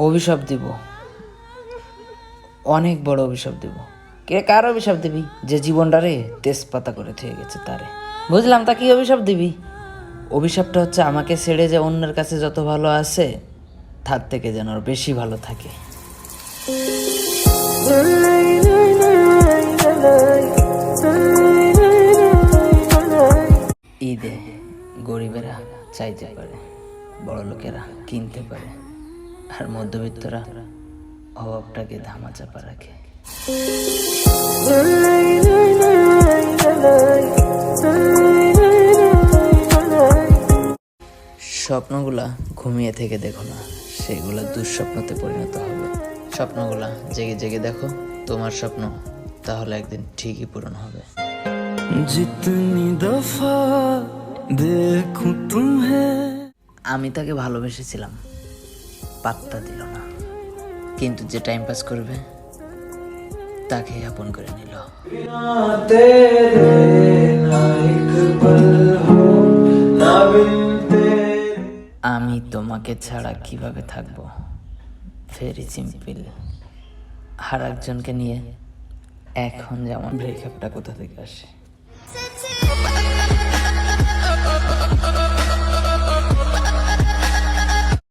অভিশাপ দিব, অনেক বড় অভিশাপ দিব। কে কার অভিশাপ দিবি? যে জীবনটারে তেজপাতা করে থয়ে গেছে তারে। বুঝলাম, তা কি অভিশাপ দিবি? অভিশাপটা হচ্ছে আমাকে ছেড়ে যে অন্যের কাছে যত ভালো আছে তার থেকে যেন আরো বেশি ভালো থাকে। ঈদে গরিবেরা চাইতে পারে, বড় লোকেরা কিনতে পারে, আর মধ্যবিত্তরা অভাবটাকে ধামাচাপা রাখে। স্বপ্নগুলা ঘুমিয়ে থেকে দেখো না, সেগুলা দুঃস্বপ্নতে পরিণত হবে। স্বপ্নগুলা জেগে জেগে দেখো, তোমার স্বপ্ন তাহলে একদিন ঠিকই পূরণ হবে। জিতনি দফা দেখো তুমহে। আমি তাকে ভালোবেসেছিলাম, পাত্তা দিল না, কিন্তু যে টাইম পাস করবে তাকে আপন করে নিল। আমি তোমাকে ছাড়া কিভাবে থাকবো, ভেরি সিম্পল। আর একজনকে নিয়ে এখন যেমন ব্রেকআপটা কোথা থেকে আসে।